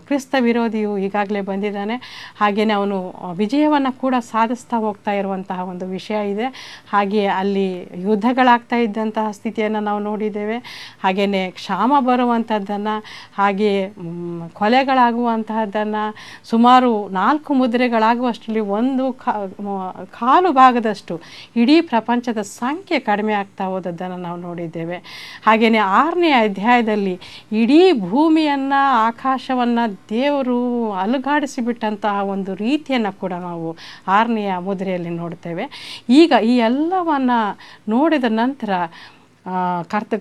ಕ್ರಿಸ್ತ ವಿರೋಧಿಯು ಈಗಾಗಲೇ ಬಂದಿದ್ದಾನೆ. ಹಾಗೆಯೇ ಅವನು ವಿಜಯವನ್ನು ಕೂಡ ಸಾಧಿಸ್ತಾ ಹೋಗ್ತಾ ಇರುವಂತಹ ಒಂದು ವಿಷಯ ಇದೆ. ಹಾಗೆಯೇ ಅಲ್ಲಿ ಯುದ್ಧಗಳಾಗ್ತಾ ಇದ್ದಂತಹ ಸ್ಥಿತಿಯನ್ನು ನಾವು ನೋಡಿದ್ದೇವೆ. ಹಾಗೆಯೇ ಕ್ಷಾಮ ಬರುವಂಥದ್ದನ್ನು, ಹಾಗೆಯೇ ಕೊಲೆಗಳಾಗುವಂತಹದ್ದನ್ನು, ಸುಮಾರು 4 ಮುದ್ರೆಗಳಾಗುವಷ್ಟರಲ್ಲಿ 1/4 ಭಾಗದಷ್ಟು ಇಡೀ ಪ್ರಪಂಚದ ಸಂಖ್ಯೆ ಕಡಿಮೆ ಆಗ್ತಾ ಹೋದದ್ದನ್ನು ನಾವು ನೋಡಿದ್ದೇವೆ. ಹಾಗೆಯೇ 6ನೇ ಅಧ್ಯಾಯದಲ್ಲಿ ಇಡೀ ಭೂಮಿಯನ್ನು, ಆಕಾಶವನ್ನು ದೇವರು ಅಲುಗಾಡಿಸಿಬಿಟ್ಟಂತಹ ಒಂದು ರೀತಿಯನ್ನು ಕೂಡ ನಾವು 6ನೆಯ ಮುದ್ರೆಯಲ್ಲಿ ನೋಡ್ತೇವೆ. ಈಗ ಈ ಎಲ್ಲವನ್ನು ನೋಡಿದ ನಂತರ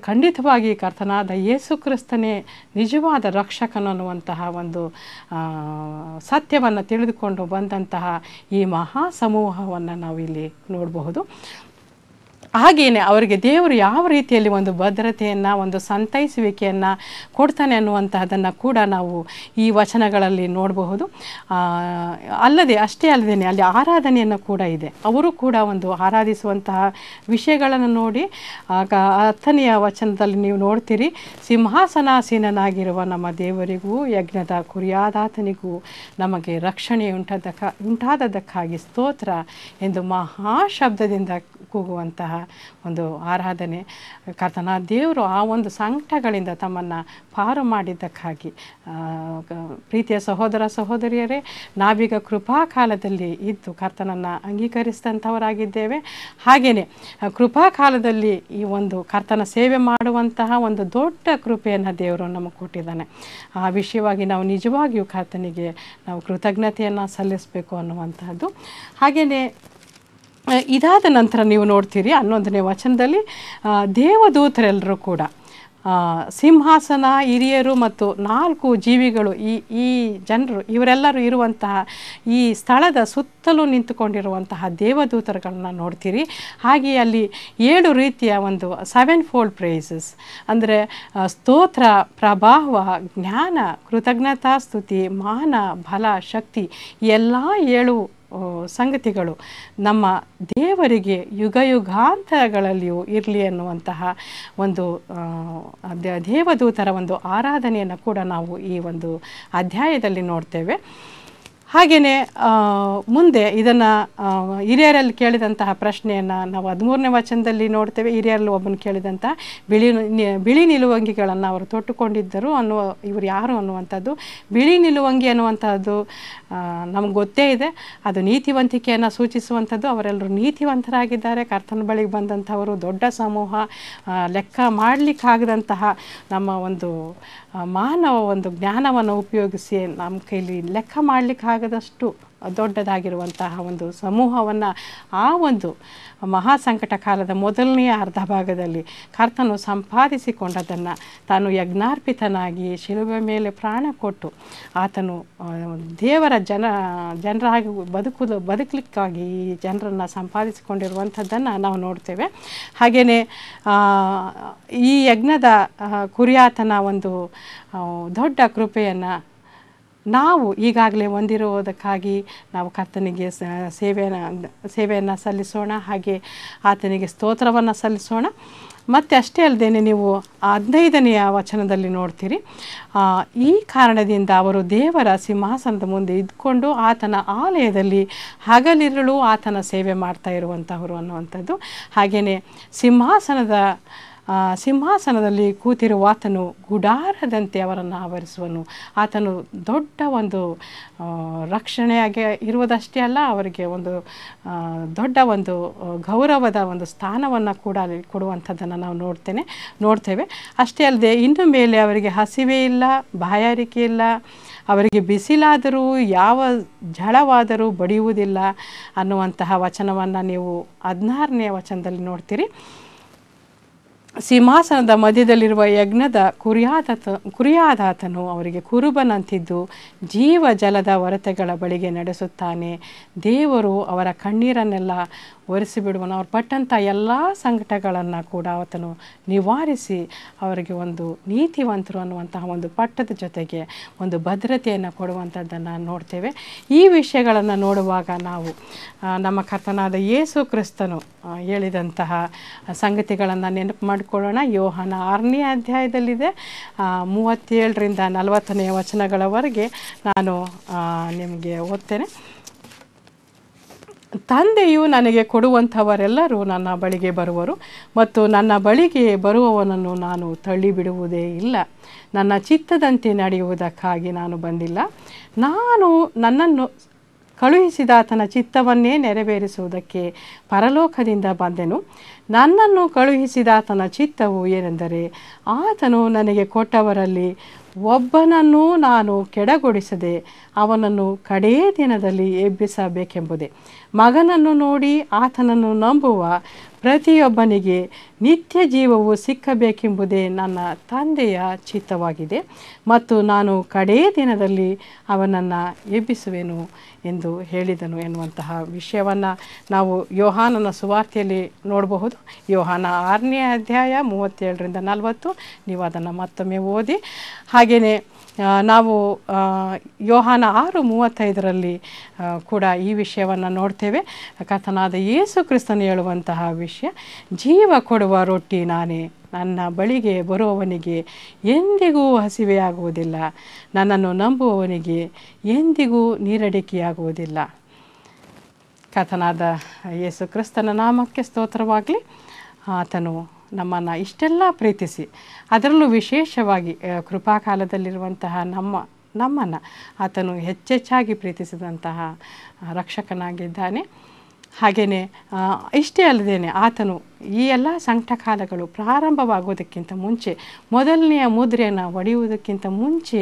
ಖಂಡಿತವಾಗಿ ಕರ್ತನಾದ ಯೇಸು ಕ್ರಿಸ್ತನೇ ನಿಜವಾದ ರಕ್ಷಕನು ಅನ್ನುವಂತಹ ಒಂದು ಸತ್ಯವನ್ನು ತಿಳಿದುಕೊಂಡು ಬಂದಂತಹ ಈ ಮಹಾ ಸಮೂಹವನ್ನು ನಾವು ಇಲ್ಲಿ ನೋಡಬಹುದು. ಹಾಗೆಯೇ ಅವರಿಗೆ ದೇವರು ಯಾವ ರೀತಿಯಲ್ಲಿ ಒಂದು ಭದ್ರತೆಯನ್ನು, ಒಂದು ಸಂತೈಸುವಿಕೆಯನ್ನು ಕೊಡ್ತಾನೆ ಅನ್ನುವಂತಹದ್ದನ್ನು ಕೂಡ ನಾವು ಈ ವಚನಗಳಲ್ಲಿ ನೋಡಬಹುದು. ಅಷ್ಟೇ ಅಲ್ಲದೆ ಅಲ್ಲಿ ಆರಾಧನೆಯನ್ನು ಕೂಡ ಇದೆ. ಅವರು ಕೂಡ ಒಂದು ಆರಾಧಿಸುವಂತಹ ವಿಷಯಗಳನ್ನು ನೋಡಿ 10ನೆಯ ವಚನದಲ್ಲಿ ನೀವು ನೋಡ್ತೀರಿ, ಸಿಂಹಾಸನಾಸೀನನಾಗಿರುವ ನಮ್ಮ ದೇವರಿಗೂ ಯಜ್ಞದ ಕುರಿಯಾದಾತನಿಗೂ ನಮಗೆ ರಕ್ಷಣೆ ಉಂಟಾದದ್ದಕ್ಕಾಗಿ ಸ್ತೋತ್ರ ಎಂದು ಮಹಾಶಬ್ದದಿಂದ ಕೂಗುವಂತಹ ಒಂದು ಆರಾಧನೆ. ಕರ್ತನ ದೇವರು ಆ ಒಂದು ಸಂಕಟಗಳಿಂದ ತಮ್ಮನ್ನು ಪಾರು ಮಾಡಿದ್ದಕ್ಕಾಗಿ ಪ್ರೀತಿಯ ಸಹೋದರ ಸಹೋದರಿಯರೇ, ನಾವೀಗ ಕೃಪಾಕಾಲದಲ್ಲಿ ಇದ್ದು ಕರ್ತನನ್ನು ಅಂಗೀಕರಿಸಿದಂಥವರಾಗಿದ್ದೇವೆ. ಹಾಗೆಯೇ ಕೃಪಾಕಾಲದಲ್ಲಿ ಈ ಒಂದು ಕರ್ತನ ಸೇವೆ ಮಾಡುವಂತಹ ಒಂದು ದೊಡ್ಡ ಕೃಪೆಯನ್ನು ದೇವರು ನಮಗೆ ಕೊಟ್ಟಿದ್ದಾನೆ. ಆ ವಿಷಯವಾಗಿ ನಾವು ನಿಜವಾಗಿಯೂ ಕರ್ತನಿಗೆ ನಾವು ಕೃತಜ್ಞತೆಯನ್ನು ಸಲ್ಲಿಸಬೇಕು ಅನ್ನುವಂತಹದ್ದು. ಹಾಗೆಯೇ ಇದಾದ ನಂತರ ನೀವು ನೋಡ್ತೀರಿ 11ನೇ ವಚನದಲ್ಲಿ ದೇವದೂತರೆಲ್ಲರೂ ಕೂಡ ಸಿಂಹಾಸನ, ಹಿರಿಯರು ಮತ್ತು 4 ಜೀವಿಗಳು, ಈ ಜನರು ಇವರೆಲ್ಲರೂ ಇರುವಂತಹ ಈ ಸ್ಥಳದ ಸುತ್ತಲೂ ನಿಂತುಕೊಂಡಿರುವಂತಹ ದೇವದೂತರುಗಳನ್ನ ನೋಡ್ತೀರಿ. ಹಾಗೆಯೇ ಅಲ್ಲಿ 7 ರೀತಿಯ ಒಂದು 7-fold ಪ್ರೈಸಸ್ ಅಂದರೆ ಸ್ತೋತ್ರ, ಪ್ರಭಾವ, ಜ್ಞಾನ, ಕೃತಜ್ಞತಾ ಸ್ತುತಿ, ಮಾನ, ಬಲ, ಶಕ್ತಿ ಎಲ್ಲ 7 ಸಂಗತಿಗಳು ನಮ್ಮ ದೇವರಿಗೆ ಯುಗಾಂತರಗಳಲ್ಲಿಯೂ ಇರಲಿ ಅನ್ನುವಂತಹ ಒಂದು ದೇವದೂತರ ಒಂದು ಆರಾಧನೆಯನ್ನು ಕೂಡ ನಾವು ಈ ಒಂದು ಅಧ್ಯಾಯದಲ್ಲಿ ನೋಡ್ತೇವೆ. ಹಾಗೆಯೇ ಮುಂದೆ ಇದನ್ನು ಹಿರಿಯರಲ್ಲಿ ಕೇಳಿದಂತಹ ಪ್ರಶ್ನೆಯನ್ನು ನಾವು 13ನೇ ವಚನದಲ್ಲಿ ನೋಡ್ತೇವೆ. ಹಿರಿಯರಲ್ಲಿ ಒಬ್ಬನು ಕೇಳಿದಂತಹ ಬಿಳಿ ನಿಲುವಂಗಿಗಳನ್ನು ಅವರು ತೊಟ್ಟುಕೊಂಡಿದ್ದರು ಇವರು ಯಾರು ಅನ್ನುವಂಥದ್ದು. ಬಿಳಿ ನಿಲುವಂಗಿ ಅನ್ನುವಂಥದ್ದು ನಮ್ಗೆ ಗೊತ್ತೇ ಇದೆ, ಅದು ನೀತಿವಂತಿಕೆಯನ್ನು ಸೂಚಿಸುವಂಥದ್ದು. ಅವರೆಲ್ಲರೂ ನೀತಿವಂತರಾಗಿದ್ದಾರೆ. ಕರ್ತನ ಬಳಿಗೆ ಬಂದಂಥವರು ದೊಡ್ಡ ಸಮೂಹ, ಲೆಕ್ಕ ಮಾಡಲಿಕ್ಕಾಗದಂತಹ ನಮ್ಮ ಒಂದು ಮಾನವ ಒಂದು ಜ್ಞಾನವನ್ನು ಉಪಯೋಗಿಸಿ ನಮ್ಮ ಕೈಲಿ ಲೆಕ್ಕ ಮಾಡಲಿಕ್ಕಾಗದಷ್ಟು ದೊಡ್ಡದಾಗಿರುವಂತಹ ಒಂದು ಸಮೂಹವನ್ನು ಆ ಒಂದು ಮಹಾ ಸಂಕಟ ಕಾಲದ ಮೊದಲನೆಯ ಅರ್ಧ ಭಾಗದಲ್ಲಿ ಕರ್ತನು ಸಂಪಾದಿಸಿಕೊಂಡದನ್ನು ತಾನು ಯಜ್ಞಾರ್ಪಿತನಾಗಿ ಶಿಲುಬೆ ಮೇಲೆ ಪ್ರಾಣ ಕೊಟ್ಟು ಆತನು ದೇವರ ಜನರಾಗಿ ಬದುಕಲಿಕ್ಕಾಗಿ ಈ ಜನರನ್ನು ಸಂಪಾದಿಸಿಕೊಂಡಿರುವಂಥದ್ದನ್ನು ನಾವು ನೋಡ್ತೇವೆ. ಹಾಗೆಯೇ ಈ ಯಜ್ಞದ ಕುರಿಯಾತನ ಒಂದು ದೊಡ್ಡ ಕೃಪೆಯನ್ನು ನಾವು ಈಗಾಗಲೇ ಹೊಂದಿರುವುದಕ್ಕಾಗಿ ನಾವು ಕರ್ತನಿಗೆ ಸೇವೆಯನ್ನು ಸಲ್ಲಿಸೋಣ, ಹಾಗೆ ಆತನಿಗೆ ಸ್ತೋತ್ರವನ್ನು ಸಲ್ಲಿಸೋಣ. ಮತ್ತು ಅಷ್ಟೇ ಅಲ್ಲದೆ ನೀವು 15ನೆಯ ವಚನದಲ್ಲಿ ನೋಡ್ತೀರಿ, ಈ ಕಾರಣದಿಂದ ಅವರು ದೇವರ ಸಿಂಹಾಸನದ ಮುಂದೆ ಇದ್ಕೊಂಡು ಆತನ ಆಲಯದಲ್ಲಿ ಹಗಲಿರುಳು ಆತನ ಸೇವೆ ಮಾಡ್ತಾ ಇರುವಂಥವರು ಅನ್ನುವಂಥದ್ದು. ಹಾಗೆಯೇ ಸಿಂಹಾಸನದಲ್ಲಿ ಕೂತಿರುವ ಆತನು ಗುಡಾರದಂತೆ ಅವರನ್ನು ಆವರಿಸುವನು. ಆತನು ದೊಡ್ಡ ಒಂದು ರಕ್ಷಣೆಯಾಗಿ ಇರುವುದಷ್ಟೇ ಅಲ್ಲ, ಅವರಿಗೆ ಒಂದು ದೊಡ್ಡ ಒಂದು ಗೌರವದ ಒಂದು ಸ್ಥಾನವನ್ನು ಕೂಡ ಕೊಡುವಂಥದ್ದನ್ನು ನಾವು ನೋಡ್ತೇವೆ. ಅಷ್ಟೇ ಅಲ್ಲದೆ ಇನ್ನು ಮೇಲೆ ಅವರಿಗೆ ಹಸಿವೆ ಇಲ್ಲ, ಬಾಯಾರಿಕೆ ಇಲ್ಲ, ಅವರಿಗೆ ಬಿಸಿಲಾದರೂ ಯಾವ ಝಳವಾದರೂ ಬಡಿಯುವುದಿಲ್ಲ ಅನ್ನುವಂತಹ ವಚನವನ್ನು ನೀವು 16ನೇ ವಚನದಲ್ಲಿ ನೋಡ್ತೀರಿ. ಸಿಂಹಾಸನದ ಮಧ್ಯದಲ್ಲಿರುವ ಯಜ್ಞದ ಕುರಿಯಾದಾತನು ಅವರಿಗೆ ಕುರುಬನಂತಿದ್ದು ಜೀವ ಜಲದ ಹೊರತೆಗಳ ಬಳಿಗೆ ನಡೆಸುತ್ತಾನೆ. ದೇವರು ಅವರ ಕಣ್ಣೀರನ್ನೆಲ್ಲ ಒರೆಸಿಬಿಡುವನು. ಅವ್ರು ಪಟ್ಟಂಥ ಎಲ್ಲ ಸಂಕಟಗಳನ್ನು ಕೂಡ ಆತನು ನಿವಾರಿಸಿ ಅವರಿಗೆ ಒಂದು ನೀತಿವಂತರು ಅನ್ನುವಂತಹ ಒಂದು ಪಟ್ಟದ ಜೊತೆಗೆ ಒಂದು ಭದ್ರತೆಯನ್ನು ಕೊಡುವಂಥದ್ದನ್ನು ನೋಡ್ತೇವೆ. ಈ ವಿಷಯಗಳನ್ನು ನೋಡುವಾಗ ನಾವು ನಮ್ಮ ಕರ್ತನಾದ ಯೇಸು ಕ್ರಿಸ್ತನು ಹೇಳಿದಂತಹ ಸಂಗತಿಗಳನ್ನು ನೆನಪು ಮಾಡಿಕೊಳ್ಳೋಣ. ಯೋಹಾನ 6ನೇ ಅಧ್ಯಾಯದಲ್ಲಿದೆ, 37ರಿಂದ 40ನೇ ವಚನಗಳವರೆಗೆ ನಾನು ನಿಮಗೆ ಓದ್ತೇನೆ. ತಂದೆಯು ನನಗೆ ಕೊಡುವಂಥವರೆಲ್ಲರೂ ನನ್ನ ಬಳಿಗೆ ಬರುವರು ಮತ್ತು ನನ್ನ ಬಳಿಗೆ ಬರುವವನನ್ನು ನಾನು ತಳ್ಳಿಬಿಡುವುದೇ ಇಲ್ಲ. ನನ್ನ ಚಿತ್ತದಂತೆ ನಡೆಯುವುದಕ್ಕಾಗಿ ನಾನು ಬಂದಿಲ್ಲ, ನಾನು ನನ್ನನ್ನು ಕಳುಹಿಸಿದಾತನ ಚಿತ್ತವನ್ನೇ ನೆರವೇರಿಸುವುದಕ್ಕೆ ಪರಲೋಕದಿಂದ ಬಂದೆನು. ನನ್ನನ್ನು ಕಳುಹಿಸಿದಾತನ ಚಿತ್ತವು ಏನೆಂದರೆ ಆತನು ನನಗೆ ಕೊಟ್ಟವರಲ್ಲಿ ಒಬ್ಬನನ್ನೂ ನಾನು ಕೆಡಗೊಡಿಸದೆ ಅವನನ್ನು ಕಡೇ ದಿನದಲ್ಲಿ ಎಬ್ಬಿಸಬೇಕೆಂಬುದೇ. ಮಗನನ್ನು ನೋಡಿ ಆತನನ್ನು ನಂಬುವ ಪ್ರತಿಯೊಬ್ಬನಿಗೆ ನಿತ್ಯ ಜೀವವು ಸಿಕ್ಕಬೇಕೆಂಬುದೇ ನನ್ನ ತಂದೆಯ ಚಿತ್ತವಾಗಿದೆ ಮತ್ತು ನಾನು ಕಡೇ ದಿನದಲ್ಲಿ ಅವನನ್ನು ಎಬ್ಬಿಸುವೆನು ಎಂದು ಹೇಳಿದನು ಎನ್ನುವಂತಹ ವಿಷಯವನ್ನು ನಾವು ಯೋಹಾನನ ಸುವಾರ್ತೆಯಲ್ಲಿ ನೋಡಬಹುದು. ಯೋಹಾನ 6ನೇ ಅಧ್ಯಾಯ 37ರಿಂದ 40 ನೀವು ಅದನ್ನು ಮತ್ತೊಮ್ಮೆ ಓದಿ. ಹಾಗೆಯೇ ನಾವು ಯೋಹಾನ 6:35 ಕೂಡ ಈ ವಿಷಯವನ್ನು ನೋಡ್ತೇವೆ. ಕರ್ತನಾದ ಯೇಸು ಕ್ರಿಸ್ತನು ಹೇಳುವಂತಹ ವಿಷಯ, ಜೀವ ಕೊಡುವ ರೊಟ್ಟಿ ನಾನೇ, ನನ್ನ ಬಳಿಗೆ ಬರುವವನಿಗೆ ಎಂದಿಗೂ ಹಸಿವೆಯಾಗುವುದಿಲ್ಲ, ನನ್ನನ್ನು ನಂಬುವವನಿಗೆ ಎಂದಿಗೂ ನೀರಡಿಕೆಯಾಗುವುದಿಲ್ಲ. ಕರ್ತನಾದ ಯೇಸು ಕ್ರಿಸ್ತನ ನಾಮಕ್ಕೆ ಸ್ತೋತ್ರವಾಗಲಿ. ಆತನು ನಮ್ಮನ್ನು ಇಷ್ಟೆಲ್ಲ ಪ್ರೀತಿಸಿ, ಅದರಲ್ಲೂ ವಿಶೇಷವಾಗಿ ಕೃಪಾಕಾಲದಲ್ಲಿರುವಂತಹ ನಮ್ಮನ್ನು ಆತನು ಹೆಚ್ಚೆಚ್ಚಾಗಿ ಪ್ರೀತಿಸಿದಂತಹ ರಕ್ಷಕನಾಗಿದ್ದಾನೆ. ಹಾಗೆಯೇ ಇಷ್ಟೇ ಅಲ್ಲದೇನೆ ಆತನು ಈ ಎಲ್ಲ ಸಂಕಟಕಾಲಗಳು ಪ್ರಾರಂಭವಾಗುವುದಕ್ಕಿಂತ ಮುಂಚೆ, ಮೊದಲನೆಯ ಮುದ್ರೆಯನ್ನು ಒಡೆಯುವುದಕ್ಕಿಂತ ಮುಂಚೆ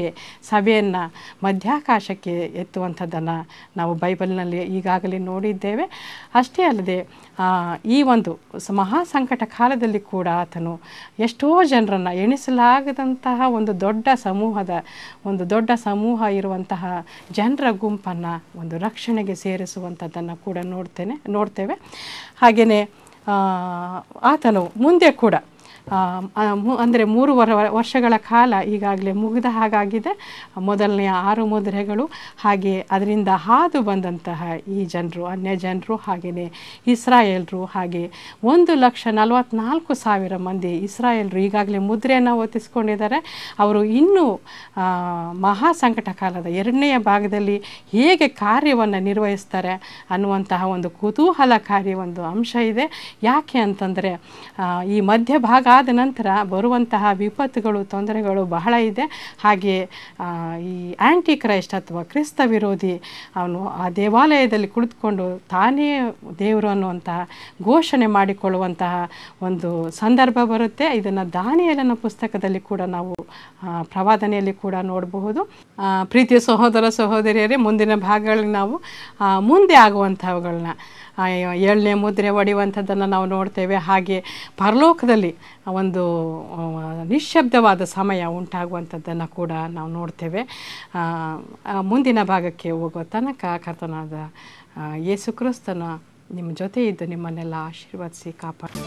ಸಭೆಯನ್ನು ಮಧ್ಯಾಕಾಶಕ್ಕೆ ಎತ್ತುವಂಥದ್ದನ್ನು ನಾವು ಬೈಬಲ್ನಲ್ಲಿ ಈಗಾಗಲೇ ನೋಡಿದ್ದೇವೆ. ಅಷ್ಟೇ ಅಲ್ಲದೆ ಈ ಒಂದು ಮಹಾ ಸಂಕಟ ಕಾಲದಲ್ಲಿ ಕೂಡ ಆತನು ಎಷ್ಟೋ ಜನರನ್ನು, ಎಣಿಸಲಾಗದಂತಹ ಒಂದು ದೊಡ್ಡ ಸಮೂಹ ಇರುವಂತಹ ಜನರ ಗುಂಪನ್ನು ಒಂದು ರಕ್ಷಣೆಗೆ ಸೇರಿಸುವಂಥದ್ದನ್ನು ಕೂಡ ನೋಡ್ತೇವೆ. ಹಾಗೆಯೇ ಆತನು ಮುಂದೆ ಕೂಡ ಅಂದರೆ 3 ವರ್ಷಗಳ ಕಾಲ ಈಗಾಗಲೇ ಮುಗಿದ ಹಾಗಾಗಿದೆ ಮೊದಲನೆಯ 6 ಮುದ್ರೆಗಳು. ಹಾಗೆ ಅದರಿಂದ ಹಾದು ಬಂದಂತಹ ಈ ಜನರು, ಅನ್ಯ ಜನರು, ಹಾಗೆಯೇ ಇಸ್ರಾಯೇಲ್ರು, ಹಾಗೆ 1,44,000 ಮಂದಿ ಇಸ್ರಾಯೇಲ್ರು ಈಗಾಗಲೇ ಮುದ್ರೆಯನ್ನು ಒತ್ತಿಸ್ಕೊಂಡಿದ್ದಾರೆ. ಅವರು ಇನ್ನೂ ಮಹಾ ಸಂಕಟ ಕಾಲದ 2ನೆಯ ಭಾಗದಲ್ಲಿ ಹೇಗೆ ಕಾರ್ಯವನ್ನು ನಿರ್ವಹಿಸ್ತಾರೆ ಅನ್ನುವಂತಹ ಒಂದು ಕುತೂಹಲಕಾರಿ ಒಂದು ಅಂಶ ಇದೆ. ಯಾಕೆ ಅಂತಂದರೆ ಈ ಮಧ್ಯಭಾಗ ಆದ ನಂತರ ಬರುವಂತಹ ವಿಪತ್ತುಗಳು, ತೊಂದರೆಗಳು ಬಹಳ ಇದೆ. ಹಾಗೆ ಈ ಆ್ಯಂಟಿ ಕ್ರೈಸ್ಟ್ ಅಥವಾ ಕ್ರಿಸ್ತ ವಿರೋಧಿ ಅವನು ಆ ದೇವಾಲಯದಲ್ಲಿ ಕುಳಿತುಕೊಂಡು ತಾನೇ ದೇವರು ಅನ್ನುವಂತಹ ಘೋಷಣೆ ಮಾಡಿಕೊಳ್ಳುವಂತಹ ಒಂದು ಸಂದರ್ಭ ಬರುತ್ತೆ. ಇದನ್ನು ದಾನಿಯೇಲನ ಪುಸ್ತಕದಲ್ಲಿ ಕೂಡ ನಾವು ಪ್ರವಾದನೆಯಲ್ಲಿ ಕೂಡ ನೋಡಬಹುದು. ಪ್ರೀತಿಯ ಸಹೋದರ ಸಹೋದರಿಯರೇ, ಮುಂದಿನ ಭಾಗಗಳಲ್ಲಿ ನಾವು ಮುಂದೆ ಆಗುವಂಥವುಗಳನ್ನ 7ನೇ ಮುದ್ರೆ ಒಡೆಯುವಂಥದ್ದನ್ನು ನಾವು ನೋಡ್ತೇವೆ. ಹಾಗೆ ಪರಲೋಕದಲ್ಲಿ ಒಂದು ನಿಶ್ಶಬ್ದವಾದ ಸಮಯ ಉಂಟಾಗುವಂಥದ್ದನ್ನು ಕೂಡ ನಾವು ನೋಡ್ತೇವೆ. ಮುಂದಿನ ಭಾಗಕ್ಕೆ ಹೋಗುವ ತನಕ ಕರ್ತನಾದ ಯೇಸು ಕ್ರಿಸ್ತನ ನಿಮ್ಮ ಜೊತೆ ಇದ್ದು ನಿಮ್ಮನ್ನೆಲ್ಲ ಆಶೀರ್ವದಿಸಿ ಕಾಪಾಡಿ.